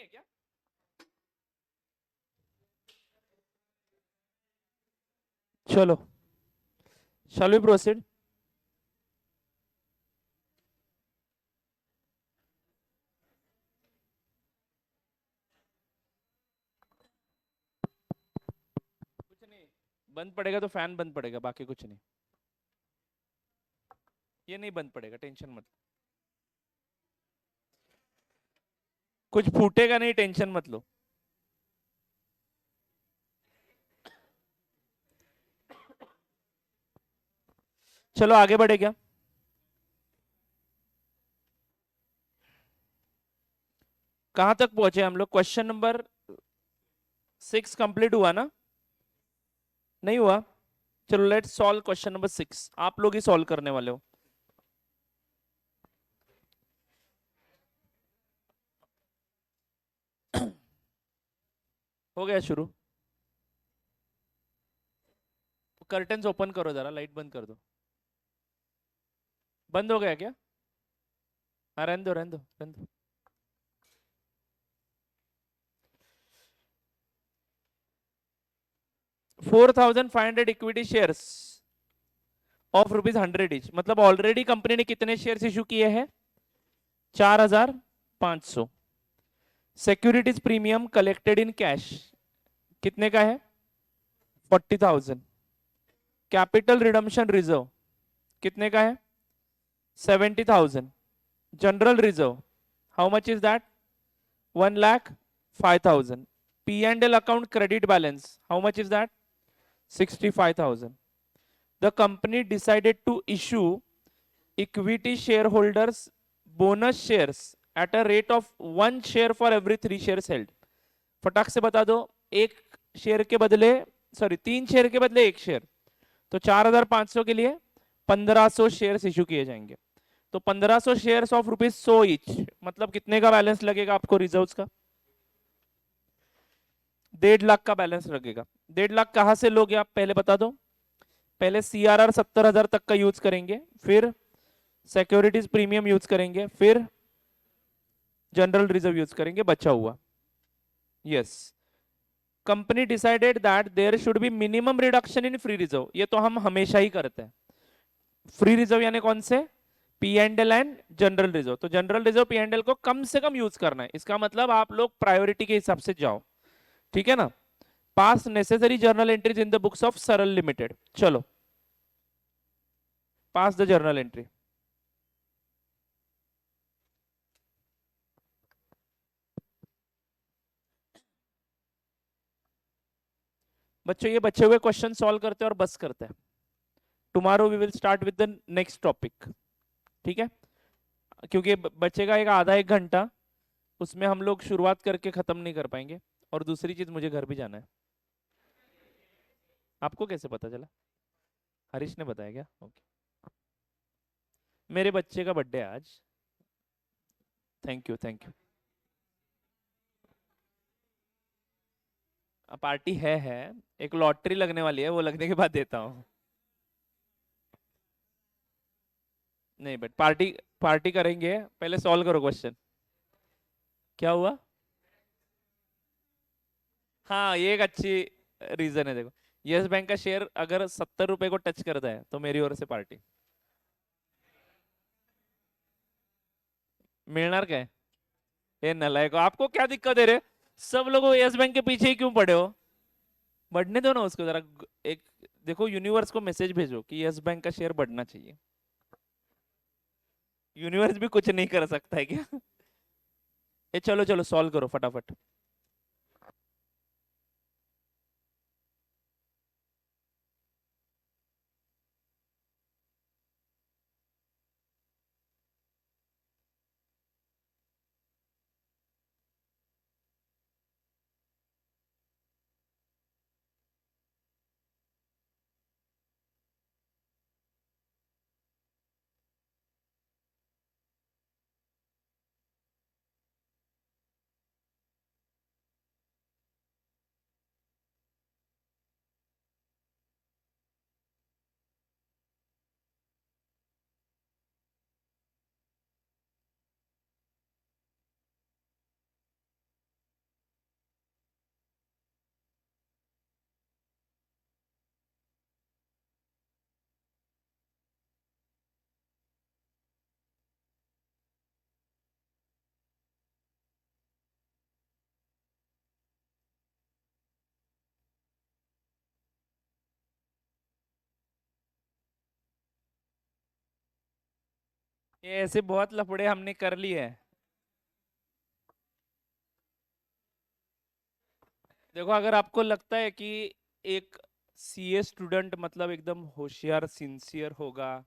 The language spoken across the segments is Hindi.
है क्या? चलो, shall we proceed? कुछ नहीं, बंद पड़ेगा तो फैन बंद पड़ेगा, बाकी कुछ नहीं। ये नहीं बंद पड़ेगा, टेंशन मत। कुछ फूटेगा नहीं, टेंशन मत लो। चलो आगे बढ़े क्या? कहां तक पहुंचे हम लोग? क्वेश्चन नंबर 6 कंप्लीट हुआ ना? नहीं हुआ? चलो लेट्स सॉल्व क्वेश्चन नंबर 6। आप लोग ही सॉल्व करने वाले हो। हो गया शुरू। कर्टन्स ओपन करो, जरा लाइट बंद कर दो। बंद हो गया क्या? हाँ, रहने दो रहने दो रहने दो। 4,500 इक्विटी शेयर्स ऑफ ₹100 इच, मतलब ऑलरेडी कंपनी ने कितने शेयर्स इशू किए हैं? 4,500। Securities premium collected in cash कितने का है? 40,000। कैपिटल रिडम्पशन रिजर्व कितने का है? 70,000। General reserve how much is that? 1,05,000। P and L account credit balance how much is that? 65,000। The company decided to issue equity shareholders bonus shares at a rate of 1 share for every 3 shares held। फटाक से बता दो। एक शेयर के बदले, सॉरी 3 शेयर के बदले 1 शेयर, तो 4,500 के लिए 1,500 शेयर्स इशू किए जाएंगे। तो 1,500 शेयर्स ऑफ ₹100 इच, मतलब कितने का बैलेंस लगेगा आपको रिजर्व्स का? 1.5 लाख का बैलेंस लगेगा। 1.5 लाख कहां से लोगे आप, पहले बता दो। पहले CRR 70,000 तक का यूज करेंगे, फिर सिक्योरिटीज प्रीमियम यूज करेंगे, फिर जनरल रिजर्व यूज करेंगे बचा हुआ। Yes. Company decided that there should be minimum reduction in free reserve, ये तो हम हमेशा ही करते हैं। फ्री रिजर्व यानी कौन से? P and L and general reserve. तो general reserve P and L को कम से कम यूज करना है, इसका मतलब आप लोग प्रायोरिटी के हिसाब से जाओ। ठीक है ना? पास necessary journal entries in the books of सरल लिमिटेड। चलो, पास द जर्नल एंट्री। बच्चों ये बचे हुए क्वेश्चन सॉल्व करते हैं और बस करते हैं। Tomorrow we will start with the next topic. ठीक है? क्योंकि बचेगा एक आधा 1 घंटा, उसमें हम लोग शुरुआत करके खत्म नहीं कर पाएंगे। और दूसरी चीज, मुझे घर भी जाना है। आपको कैसे पता चला? हरीश ने बताया क्या? ओके। मेरे बच्चे का बर्थडे है आज। Thank you thank you. Party है। एक लॉटरी लगने वाली है, वो लगने के बाद देता हूँ। नहीं बट पार्टी, पार्टी करेंगे। पहले सॉल्व करो क्वेश्चन। क्या हुआ? हाँ, ये एक अच्छी रीजन है। देखो, यस बैंक का शेयर अगर 70 रुपए को टच करता है तो मेरी ओर से पार्टी। मिलनार क्या है? ये नलायक, आपको क्या दिक्कत है रे? सब लोग यस बैंक के पीछे ही क्यों पड़े हो? बढ़ने दो ना उसको जरा। एक देखो, यूनिवर्स को मैसेज भेजो कि यस बैंक का शेयर बढ़ना चाहिए। यूनिवर्स भी कुछ नहीं कर सकता है क्या? ये चलो चलो सॉल्व करो फटाफट। ये ऐसे बहुत लफड़े हमने कर लिए हैं। देखो, अगर आपको लगता है कि एक सीए स्टूडेंट मतलब एकदम होशियार सिंसियर होगा,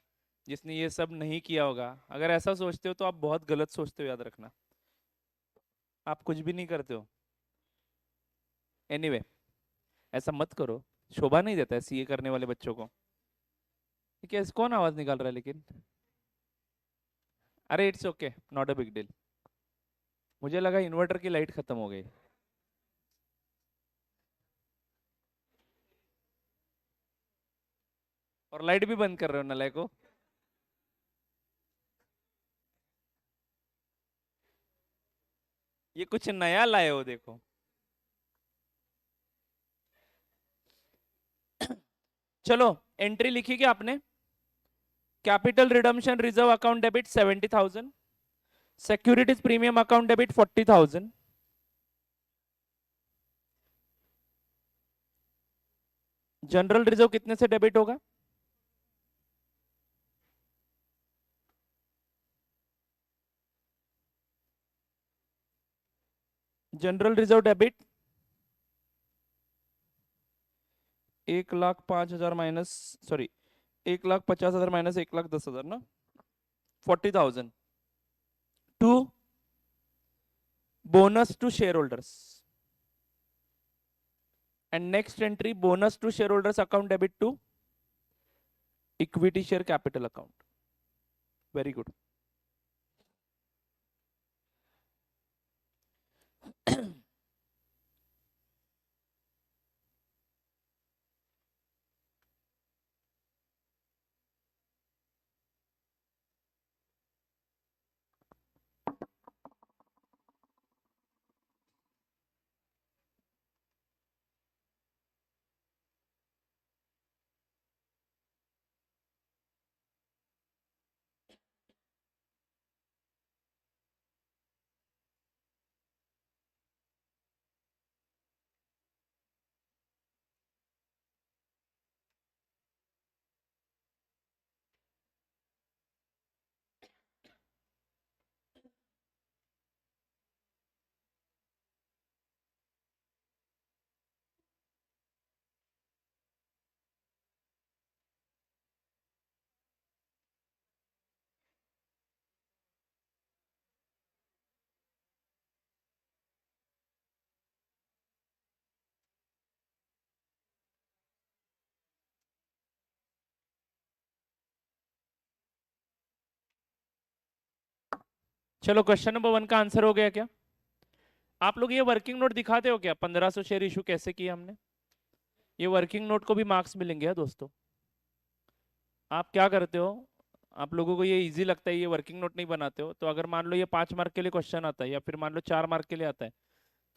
जिसने ये सब नहीं किया होगा, अगर ऐसा सोचते हो तो आप बहुत गलत सोचते हो, याद रखना। आप कुछ भी नहीं करते हो। एनीवे, ऐसा मत करो, शोभा नहीं देता है सीए करने वाले बच्चों को। ये क्या, कौन आवाज निकाल रहा है लेकिन? अरे it's okay, not a big deal. मुझे लगा इन्वर्टर की लाइट खत्म हो गई। और लाइट भी बंद कर रहे हो नलायक को। ये कुछ नया लाए हो, देखो। चलो, एंट्री लिखी क्या आपने? Capital redemption reserve account debit 70,000, securities premium account debit 40,000, general reserve कितने से डेबिट होगा? General reserve debit 1,05,000 minus, sorry, 1,50,000 minus 1,10,000 ना, 40,000 to bonus to shareholders. And next entry, bonus to shareholders account debit to equity share capital account. Very good. चलो, क्वेश्चन नंबर 1 का आंसर हो गया क्या? आप लोग ये वर्किंग नोट दिखाते हो क्या, 1,500 शेयर इशू कैसे किया हमने? ये वर्किंग नोट को भी मार्क्स मिलेंगे दोस्तों। आप क्या करते हो, आप लोगों को ये इजी लगता है, ये वर्किंग नोट नहीं बनाते हो, तो अगर मान लो ये 5 मार्क के लिए क्वेश्चन आता है, या फिर मान लो 4 मार्क के लिए आता है,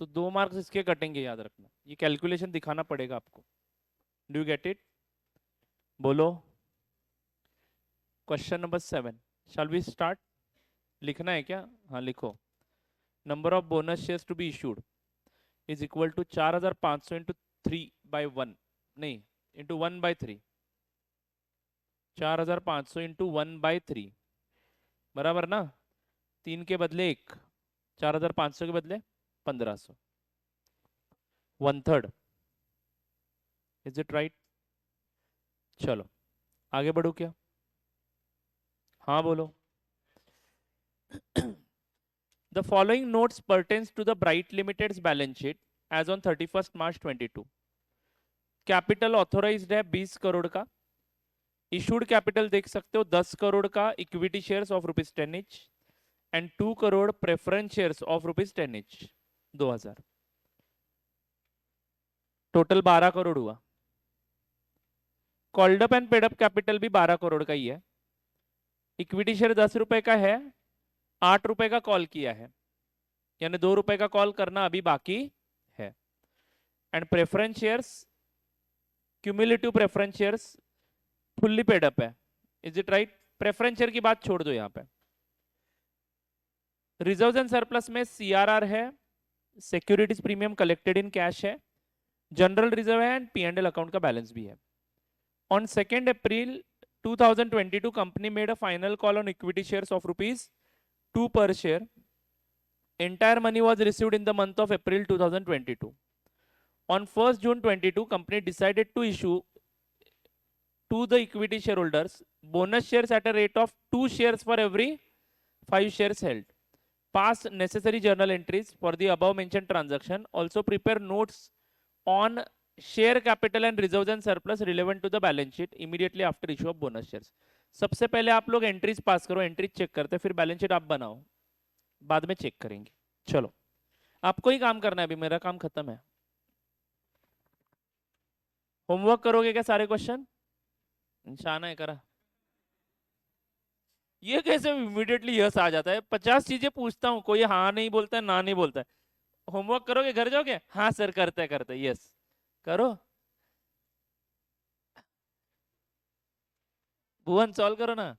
तो 2 मार्क्स इसके कटेंगे, याद रखना। ये कैलकुलेशन दिखाना पड़ेगा आपको। Do you get it? बोलो। Question number 7, shall we start? लिखना है क्या? हाँ, लिखो। Number of bonus shares to be issued is equal to 4,500 into 3/1, नहीं, इंटू 1/3। 4,500 इंटू 1/3 बराबर ना? 3 के बदले 1, 4,500 के बदले 1,500, 1/3। Is it right? चलो, आगे बढ़ो क्या? हाँ बोलो। The following notes pertains to the Bright Limited's balance sheet as on 31st March 22. Capital authorized है 20 करोड़ का। इशूड कैपिटल देख सकते हो 10 करोड़ का equity shares of rupees 10 each and 2 crore preference shares of rupees 10 each, 2,000। Total 12 crore हुआ। Called up and paid up capital भी 12 करोड़ का ही है। इक्विटी शेयर 10 रुपए का है, 8 रुपए का कॉल किया है, यानी 2 रुपए का कॉल करना अभी बाकी है। And preference shares, cumulative preference shares fully paid up है। Is it right? Preference share की बात छोड़ दो यहां पे। रिजर्व्स एंड सरप्लस में सीआरआर है, securities premium collected in cash है, जनरल रिजर्व है, and P and L account का बैलेंस भी है। On 2 April 2022 company made a final call on equity shares of rupees 2 per share. Entire money was received in the month of April 2022. On 1st June 22, company decided to issue to the equity shareholders bonus shares at a rate of 2 shares for every 5 shares held. Pass necessary journal entries for the above mentioned transaction. Also prepare notes on share capital and reserves and surplus relevant to the balance sheet immediately after issue of bonus shares. सबसे पहले आप लोग एंट्रीज पास करो, एंट्रीज चेक करते हैं, फिर बैलेंस शीट आप बनाओ, बाद में चेक करेंगे. चलो, आपको ही काम करना है, अभी मेरा काम खत्म है. होमवर्क करोगे क्या सारे क्वेश्चन? निशाना है करा. ये कैसे इमीडिएटली यस आ जाता है? 50 चीजें पूछता हूँ, कोई हाँ नहीं बोलता है, ना नहीं बोलता है. होमवर्क करोगे, घर जाओगे? हाँ सर करते करते, यस करो. भुवन सॉल्व करो ना.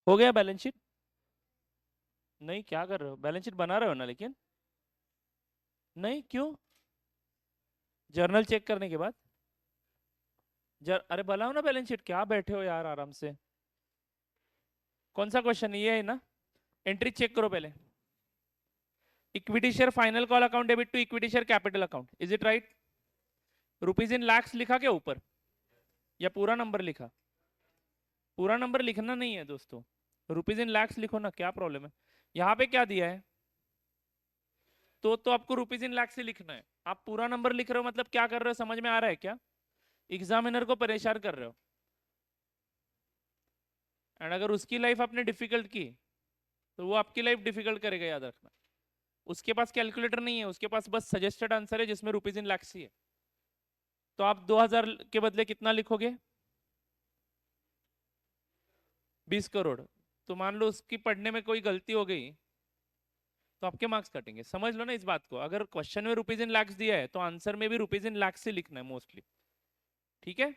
हो गया बैलेंस शीट? नहीं, क्या कर रहे हो, बैलेंस शीट बना रहे हो ना? लेकिन नहीं, क्यों? जर्नल चेक करने के बाद अरे बनाओ ना बैलेंस शीट, क्या बैठे हो यार आराम से। कौन सा क्वेश्चन ये है ना? एंट्री चेक करो पहले। Equity share final call account debit to equity share capital account, is it right? Rupees in lakhs लिखा क्या ऊपर, या पूरा नंबर लिखा? पूरा नंबर लिखना नहीं है दोस्तों, रुपीज इन लैक्स लिखो ना, क्या प्रॉब्लम है? यहाँ पे क्या दिया है? तो आपको रुपीज इन लैक्स ही लिखना है। आप पूरा नंबर लिख रहे हो मतलब क्या कर रहे हो, समझ में आ रहा है क्या? एग्जामिनर को परेशान कर रहे हो। एंड अगर उसकी लाइफ आपने डिफिकल्ट की तो वो आपकी लाइफ डिफिकल्ट करेगा, याद रखना। उसके पास कैलकुलेटर नहीं है, उसके पास बस सजेस्टेड आंसर है जिसमें रुपीज इन लैक्स ही है। तो आप 2000 के बदले कितना लिखोगे? 20 करोड़। तो मान लो उसकी पढ़ने में कोई गलती हो गई तो आपके मार्क्स कटेंगे, समझ लो ना इस बात को। अगर क्वेश्चन में रुपीज इन लैक्स दिया है तो आंसर में भी रुपीज इन लैक्स ही लिखना है मोस्टली, ठीक है?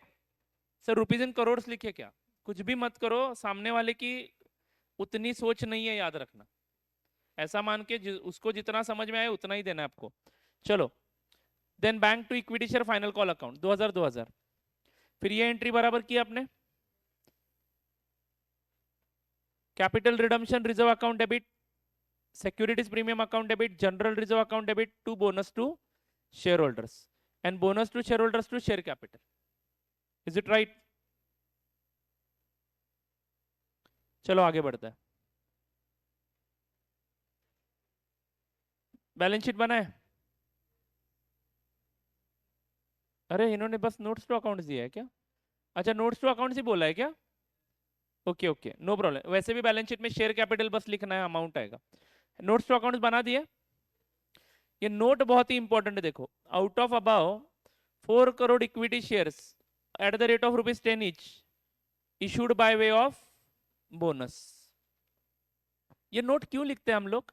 सर रुपीज इन करोड़ लिखे क्या? कुछ भी मत करो, सामने वाले की उतनी सोच नहीं है, याद रखना। ऐसा मान के उसको जितना समझ में आए उतना ही देना है आपको। चलो, then bank to equity share final call account 2000 फिर ये एंट्री बराबर की आपने। Capital redemption reserve account debit, securities premium account debit, general reserve account debit to bonus to shareholders and bonus to shareholders to share capital, is it right? चलो आगे बढ़ता है। बैलेंस शीट बना है? अरे इन्होंने बस नोट्स टू अकाउंट्स दिया है क्या? अच्छा, नोट्स टू अकाउंट्स ही बोला है क्या? Okay okay, no problem. वैसे भी बैलेंस शीट में शेयर कैपिटल बस लिखना है, अमाउंट आएगा। नोट्स टू अकाउंट्स बना दिए। ये नोट बहुत ही इंपॉर्टेंट है, देखो। Out of about 4 crore equity shares at the rate of ₹10 each issued by way of bonus. ये नोट क्यों लिखते हैं हम लोग?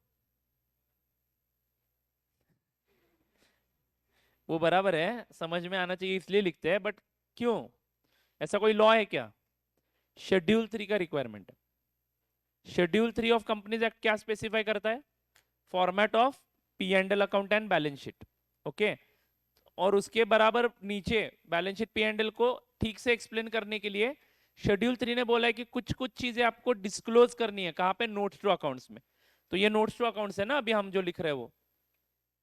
वो बराबर है, समझ में आना चाहिए इसलिए लिखते हैं, बट क्यों? ऐसा कोई लॉ है क्या? शेड्यूल 3 का रिक्वायरमेंट है। शेड्यूल 3 ऑफ कंपनीज एक्ट क्या स्पेसिफाई करता है? Format of P and L account and balance sheet, okay. और उसके बराबर नीचे balance sheet P and L को ठीक से एक्सप्लेन करने के लिए शेड्यूल 3 ने बोला है कि कुछ कुछ चीजें आपको डिस्क्लोज करनी है। कहां पे? नोट्स टू अकाउंट्स में। तो ये नोट्स टू अकाउंट्स है ना, अभी हम जो लिख रहे हैं वो,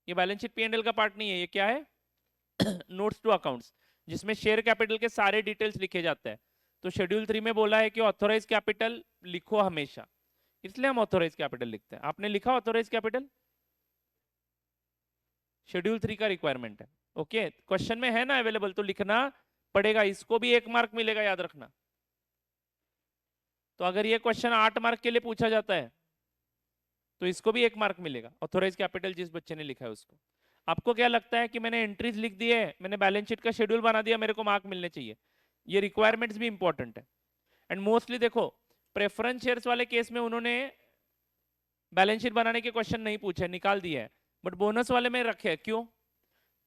ये balance sheet P and L का पार्ट नहीं है, ये क्या है? नोट्स टू अकाउंट्स, जिसमें शेयर कैपिटल के सारे डिटेल्स लिखे जाते हैं। तो शेड्यूल 3 में बोला है कि ऑथोराइज कैपिटल लिखो हमेशा, इसलिए हम ऑथोराइज कैपिटल लिखते हैं। आपने लिखा ऑथोराइज कैपिटल? शेड्यूल 3 का रिक्वायरमेंट है, ओके। क्वेश्चन में है ना अवेलेबल, तो लिखना पड़ेगा। इसको भी 1 मार्क मिलेगा, याद रखना। तो अगर ये क्वेश्चन 8 मार्क के लिए पूछा जाता है तो इसको भी 1 मार्क मिलेगा, ऑथोराइज कैपिटल जिस बच्चे ने लिखा है उसको। आपको क्या लगता है कि मैंने एंट्रीज लिख दी है, मैंने बैलेंस शीट का शेड्यूल बना दिया, मेरे को मार्क मिलने चाहिए? ये रिक्वायरमेंट्स भी इंपॉर्टेंट है। एंड मोस्टली देखो, प्रेफरेंस शेयर्स वाले केस में उन्होंने बैलेंस शीट बनाने के क्वेश्चन नहीं पूछे, निकाल दिए हैं। बट बोनस वाले में रखे, क्यों?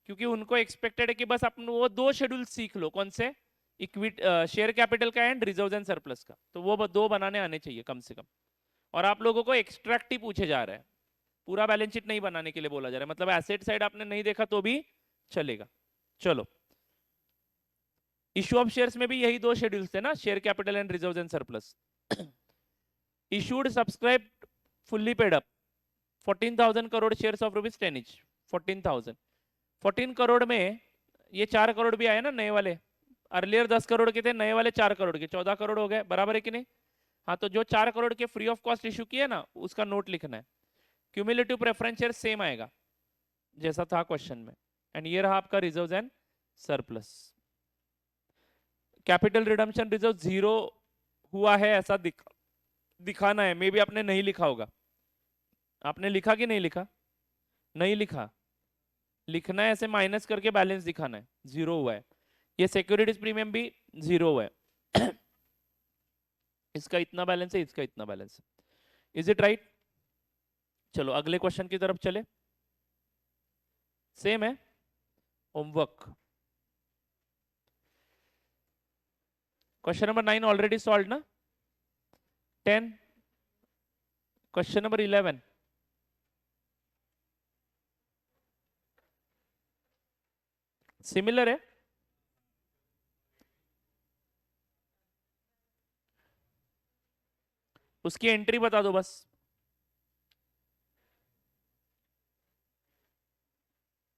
क्योंकि उनको एक्सपेक्टेड है कि बस अपन वो 2 शेड्यूल सीख लो। कौन से? इक्विटी शेयर कैपिटल का एंड रिजर्व्स एंड सरप्लस का, तो वो 2 बनाने आने चाहिए कम से कम। और आप लोगों को एक्सट्रैक्ट ही पूछे जा रहा है, पूरा बैलेंस शीट नहीं बनाने के लिए बोला जा रहा है। मतलब एसेट साइड आपने नहीं देखा तो भी चलेगा। चलो, इशू ऑफ शेयर्स में भी यही 2 शेड्यूल्स थे ना, share capital and reserves and surplus. Issued subscribe fully paid up 14,000 crore shares of ₹10 each. 14,000, 14 crore में ये 4 करोड़ भी आए ना नए वाले। अर्लियर 10 करोड़ के थे, नए वाले 4 करोड़ के, 14 करोड़ हो गए, बराबर है कि नहीं? हाँ, तो जो 4 करोड़ के फ्री ऑफ कॉस्ट इशू किए ना, उसका नोट लिखना है। क्यूमुलेटिव प्रेफरेंस शेयर सेम आएगा जैसा था क्वेश्चन में। एंड ये रहा आपका reserves and surplus. Capital redemption reserve 0 हुआ है ऐसा दिखाना है। मे बी आपने नहीं लिखा होगा। आपने लिखा कि नहीं लिखा? नहीं लिखा, लिखना है ऐसे, माइनस करके बैलेंस दिखाना है, 0 हुआ है। ये सिक्योरिटीज प्रीमियम भी 0 हुआ है। इसका इतना बैलेंस है, इसका इतना बैलेंस है। Is it right? चलो अगले क्वेश्चन की तरफ चले। सेम है homework. Question number 9 already solve ना। 10, क्वेश्चन नंबर 11, सिमिलर है। उसकी एंट्री बता दो बस।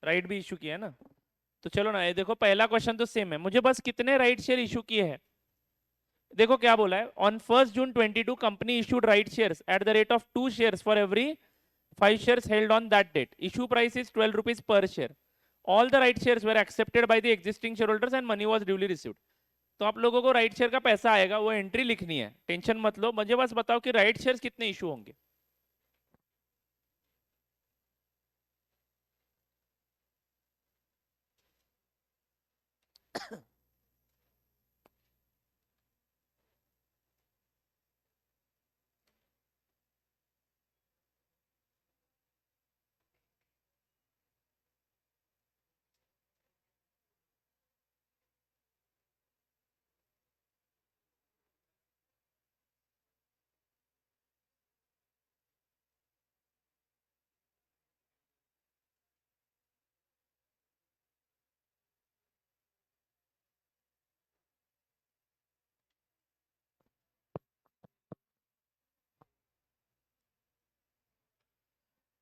राइट भी इशू किया है ना, तो चलो ना, ये देखो पहला क्वेश्चन तो सेम है, मुझे बस कितने राइट शेयर इशू किए हैं। देखो क्या बोला है, ऑन 1 जून 22 company issued right shares at the rate of 2 shares for every 5 shares held on that date. Issue price is 12 rupees per share. All the right shares were accepted by the existing shareholders and money was duly received. तो आप लोगों को राइट शेयर का पैसा आएगा, वो एंट्री लिखनी है, टेंशन मत लो, मुझे बस बताओ कि राइट शेयर्स कितने इशू होंगे।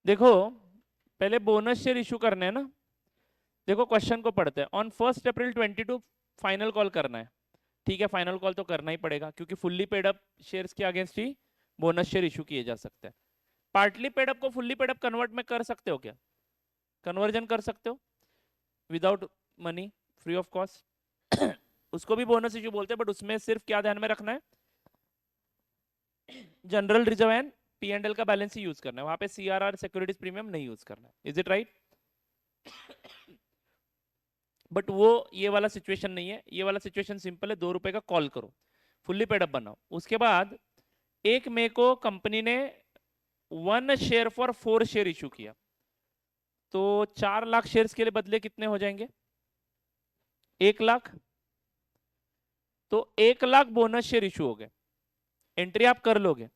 देखो पहले बोनस शेयर इशू करने हैं ना। देखो क्वेश्चन को पढ़ते हैं, ऑन 1 अप्रैल 22 फाइनल कॉल करना है। ठीक है, फाइनल कॉल तो करना ही पड़ेगा क्योंकि फुल्ली पेड अप शेयर्स के अगेंस्ट ही बोनस शेयर इशू किए जा सकते हैं। पार्टली पेड अप को फुल्ली पेड अप कन्वर्ट में कर सकते हो क्या? कन्वर्जन कर सकते हो without money, free of cost. उसको भी बोनस इशू बोलते हैं, बट उसमें सिर्फ क्या ध्यान में रखना है, general reserve and P and L का बैलेंस ही यूज करना है, वहां पे सीआरआर सिक्योरिटीज प्रीमियम नहीं यूज करना है। Is it right? बट वो ये वाला सिचुएशन नहीं है, ये वाला सिचुएशन सिंपल है, 2 रुपए का कॉल करो, फुल्ली पेड अप बनाओ। उसके बाद 1 मई को कंपनी ने 1 शेयर फॉर 4 शेयर इशू किया, तो 4 लाख शेयर्स के लिए बदले कितने हो जाएंगे? 1 लाख। तो 1 लाख बोनस शेयर इशू हो गए, एंट्री आप कर लोगे।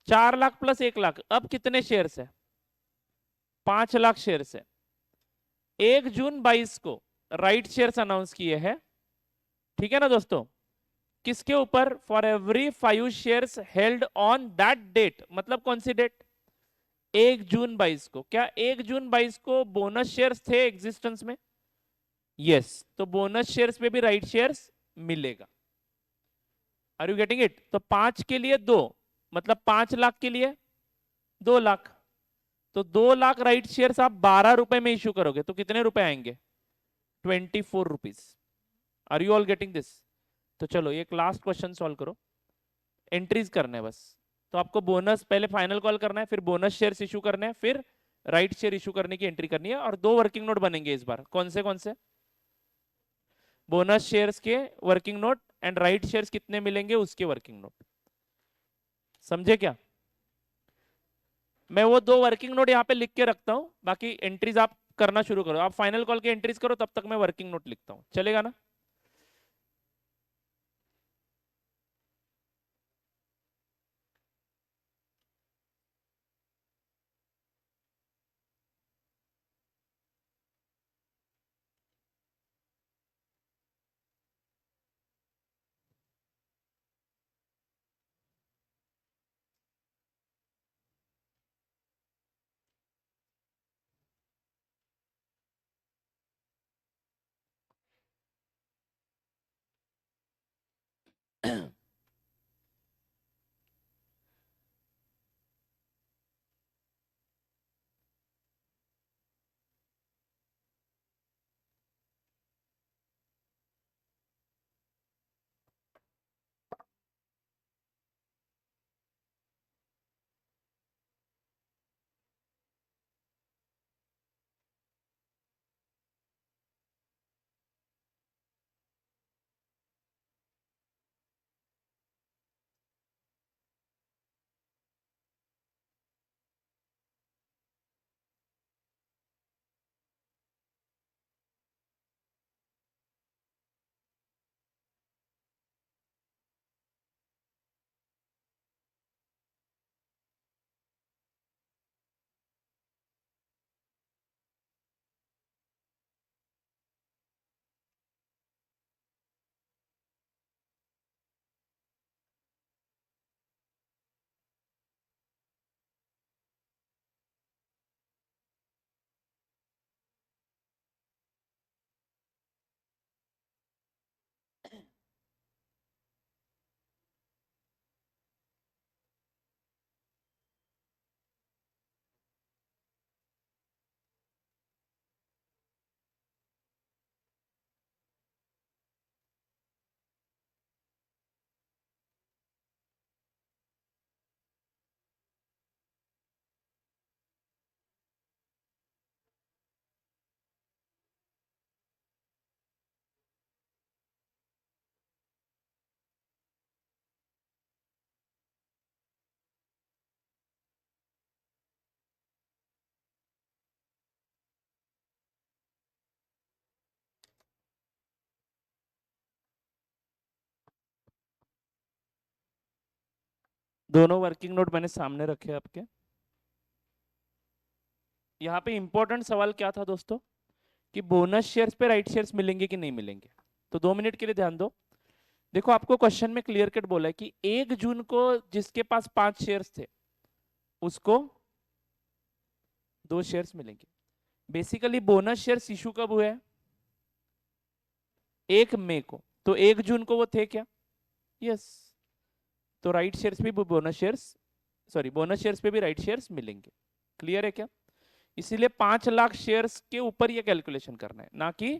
4 लाख प्लस 1 लाख, अब कितने शेयर्स है? 5 लाख शेयर्स है। 1 जून 22 को राइट शेयर्स अनाउंस किए हैं, ठीक है ना दोस्तों? किसके ऊपर? For every 5 shares held on that date, मतलब कौन सी डेट? 1 जून 22 को। क्या 1 जून 22 को बोनस शेयर्स थे एग्जिस्टेंस में? यस, तो बोनस शेयर्स पे भी राइट शेयर्स मिलेगा। Are you getting it? तो 5 के लिए 2, मतलब 5 लाख के लिए 2 लाख। तो 2 लाख राइट शेयर्स आप 12 रुपए में इश्यू करोगे तो कितने रुपए आएंगे? 24 rupees. Are you all getting this? तो चलो एक लास्ट क्वेश्चन सॉल्व करो, एंट्रीज करने बस। तो आपको बोनस पहले फाइनल कॉल करना है, फिर बोनस शेयर्स इशू करने हैं, फिर राइट शेयर इशू करने की एंट्री करनी है, और 2 वर्किंग नोट बनेंगे इस बार। कौन से कौन से? बोनस शेयर्स के working note and right shares कितने मिलेंगे उसके वर्किंग नोट। समझे क्या? मैं वो 2 वर्किंग नोट यहाँ पे लिख के रखता हूँ, बाकी एंट्रीज आप करना शुरू करो। आप फाइनल कॉल की एंट्रीज करो, तब तक मैं वर्किंग नोट लिखता हूँ, चलेगा ना? दोनों वर्किंग नोट मैंने सामने रखे आपके। यहाँ पे इंपॉर्टेंट सवाल क्या था दोस्तों, कि बोनस शेयर्स पे राइट शेयर्स मिलेंगे कि नहीं मिलेंगे। तो 2 मिनट के लिए ध्यान दो। देखो आपको क्वेश्चन में क्लियर कट बोला है कि 1 जून को जिसके पास 5 शेयर्स थे उसको 2 शेयर्स मिलेंगे। बेसिकली बोनस शेयर्स इशू कब हुए हैं? 1 मई को। तो 1 जून को वो थे क्या? यस। तो राइट शेयर्स भी bonus shares, sorry bonus shares पे भी राइट शेयर्स मिलेंगे। क्लियर है क्या? इसीलिए 5 लाख शेयर्स के ऊपर ये कैलकुलेशन करना है, ना कि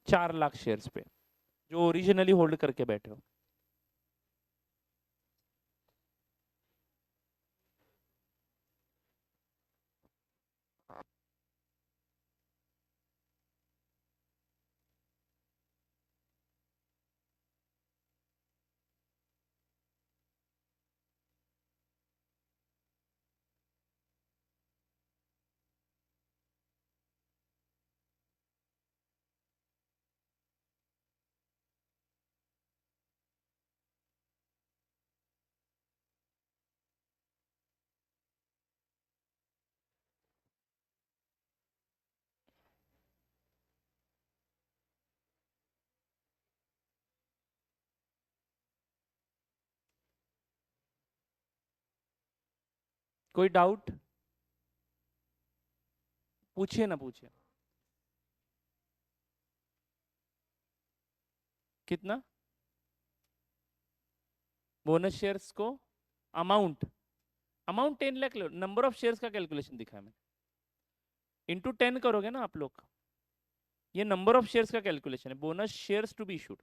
4 लाख शेयर्स पे जो ओरिजिनली होल्ड करके बैठे हो। कोई डाउट? पूछिए ना, पूछिए। कितना? बोनस शेयर्स को amount, amount 10 lakh low, number of shares का कैलकुलेशन दिखा है मैंने। इंटू 10 करोगे ना आप लोग, ये नंबर ऑफ शेयर्स का कैलकुलेशन है। Bonus shares to be issued,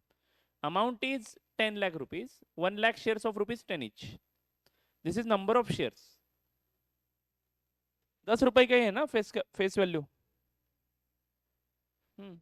amount is 10 lakh rupees, 1 lakh shares of rupees 10 each। This is number of shares. 10 रुपए का ही है ना फेस वैल्यू। हम्म।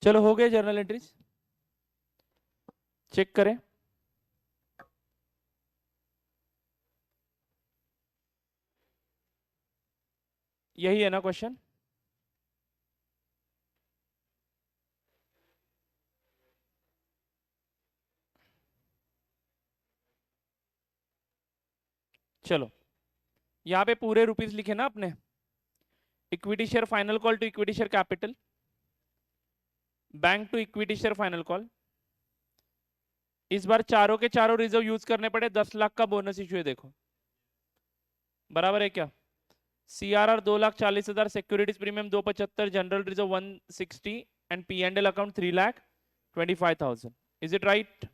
चलो हो गए जर्नल एंट्रीज, चेक करें। यही है ना क्वेश्चन? चलो यहाँ पे पूरे रुपीस लिखे ना आपने, equity share final call to equity share capital, bank to equity share final call. इस बार चारों के चारों रिजर्व यूज करने पड़े, 10 लाख का बोनस इशू है देखो, बराबर है क्या? CRR 2,40,000, securities premium 275, general reserve 160 and P and L account 3,25,000। Is it right?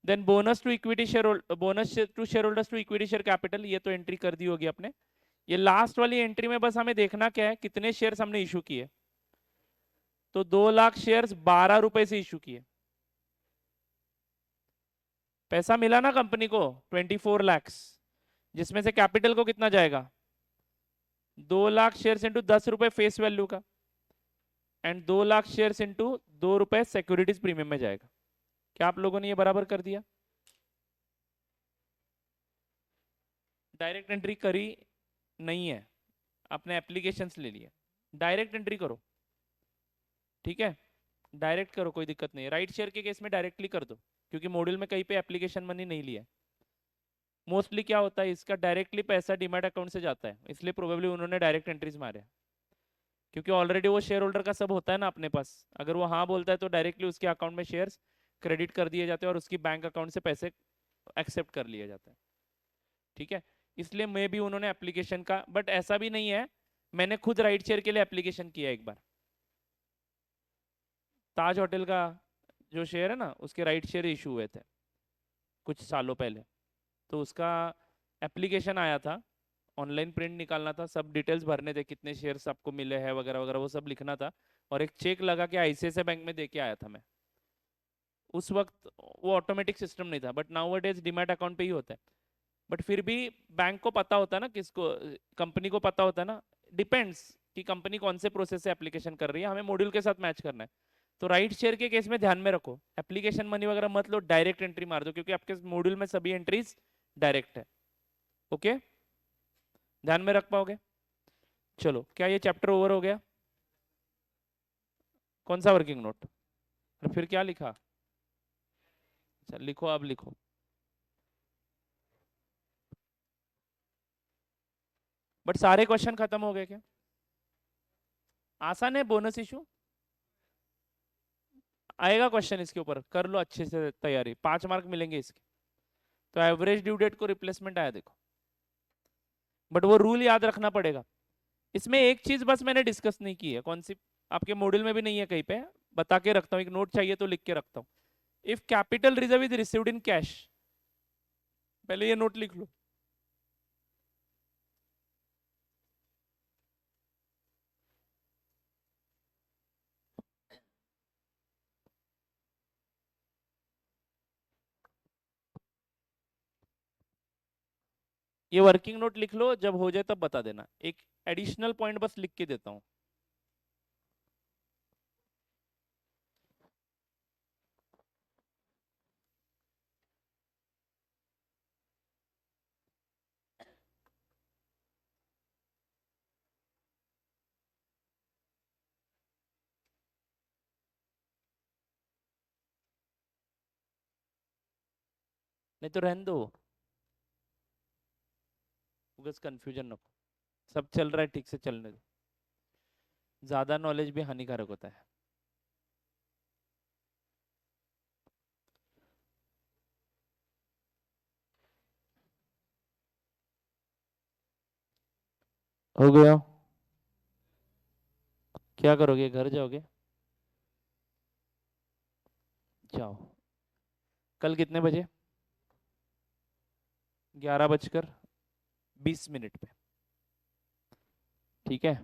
Then bonus to equity share, bonus to shareholders to equity share capital, ये तो एंट्री कर दी होगी आपने। ये लास्ट वाली एंट्री में बस हमें देखना क्या है, कितने शेयर्स हमने इशू किए। तो 2 लाख शेयर्स 12 रुपए से इशू किए, पैसा मिला ना कंपनी को 24 lakhs, जिसमें से कैपिटल को कितना जाएगा? 2 लाख शेयर्स इंटू 10 रुपए फेस वैल्यू का, एंड 2 लाख शेयर्स इंटू 2 रुपए सिक्योरिटीज प्रीमियम में जाएगा। क्या आप लोगों ने ये बराबर कर दिया? डायरेक्ट एंट्री करी नहीं है, आपने एप्लीकेशंस ले लिया, डायरेक्ट एंट्री करो, ठीक है? डायरेक्ट करो, कोई दिक्कत नहीं है। राइट शेयर के केस में डायरेक्टली कर दो, क्योंकि मॉड्यूल में कहीं पे एप्लीकेशन मनी नहीं लिया। मोस्टली क्या होता है, इसका डायरेक्टली पैसा डीमैट अकाउंट से जाता है, इसलिए प्रोबेबली उन्होंने डायरेक्ट एंट्रीज मारे, क्योंकि ऑलरेडी वो शेयर होल्डर का सब होता है ना अपने पास। अगर वो हाँ बोलता है तो डायरेक्टली उसके अकाउंट में शेयर्स क्रेडिट कर दिए जाते हैं और उसकी बैंक अकाउंट से पैसे एक्सेप्ट कर लिए जाते हैं, ठीक है? इसलिए मे भी उन्होंने एप्लीकेशन का, बट ऐसा भी नहीं है, मैंने खुद राइट शेयर के लिए एप्लीकेशन किया एक बार। ताज होटल का जो शेयर है ना, उसके राइट शेयर इशू हुए थे कुछ सालों पहले, तो उसका एप्लीकेशन आया था, ऑनलाइन प्रिंट निकालना था, सब डिटेल्स भरने थे, कितने शेयर्स आपको मिले हैं वगैरह वगैरह, वो सब लिखना था, और एक चेक लगा के आईसीआईसीआई बैंक में दे के आया था मैं। उस वक्त वो ऑटोमेटिक सिस्टम नहीं था, but now days demat account पे ही होता है। बट फिर भी बैंक को पता होता है ना, किसको, कंपनी को पता होता है ना, डिपेंड्स कि कंपनी कौन से प्रोसेस से एप्लीकेशन कर रही है, हमें मॉड्यूल के साथ मैच करना है। तो राइट शेयर के केस में ध्यान में रखो, एप्लीकेशन मनी वगैरह मत लो, डायरेक्ट एंट्री मार दो, क्योंकि आपके मॉड्यूल में सभी एंट्रीज डायरेक्ट है। ओके, ध्यान में रख पाओगे? चलो, क्या ये चैप्टर ओवर हो गया? कौन सा वर्किंग नोट? और फिर क्या लिखा? अच्छा लिखो, अब लिखो। बट सारे क्वेश्चन खत्म हो गए क्या? आसान है बोनस इशू, आएगा क्वेश्चन इसके ऊपर, कर लो अच्छे से तैयारी, 5 मार्क मिलेंगे इसके। तो एवरेज ड्यू डेट को रिप्लेसमेंट आया देखो, बट वो रूल याद रखना पड़ेगा। इसमें एक चीज बस मैंने डिस्कस नहीं की है, कौन सी? आपके मॉड्यूल में भी नहीं है कहीं पे, बता के रखता हूँ, एक नोट चाहिए तो लिख के रखता हूँ। If capital reserve is received in cash, पहले ये नोट लिख लो। ये वर्किंग नोट लिख लो, जब हो जाए तब बता देना। एक एडिशनल पॉइंट बस लिख के देता हूँ। नहीं तो रहने दो, बस कंफ्यूजन नको, सब चल रहा है ठीक से चलने दो, ज्यादा नॉलेज भी हानिकारक होता है। हो गया? क्या करोगे, घर जाओगे? जाओ। कल कितने बजे? 11:20 पे, ठीक है?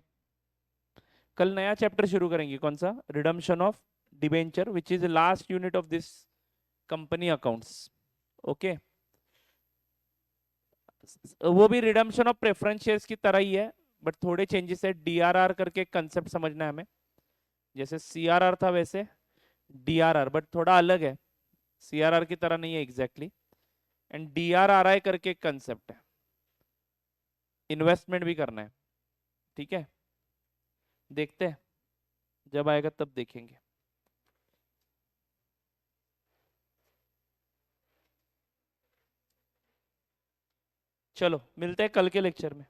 कल नया चैप्टर शुरू करेंगे, कौन सा? Redemption of debenture, which is last unit of this company accounts. Okay, वो भी रिडम्पशन ऑफ प्रेफरेंस शेयर्स की तरह ही है, बट थोड़े चेंजेस है। डीआरआर करके कंसेप्ट समझना है हमें, जैसे CRR था वैसे DRR, बट थोड़ा अलग है, CRR की तरह नहीं है एग्जैक्टली। एंड DRRI करके एक कंसेप्ट है, इन्वेस्टमेंट भी करना है, ठीक है। देखते हैं, जब आएगा तब देखेंगे। चलो मिलते हैं कल के लेक्चर में।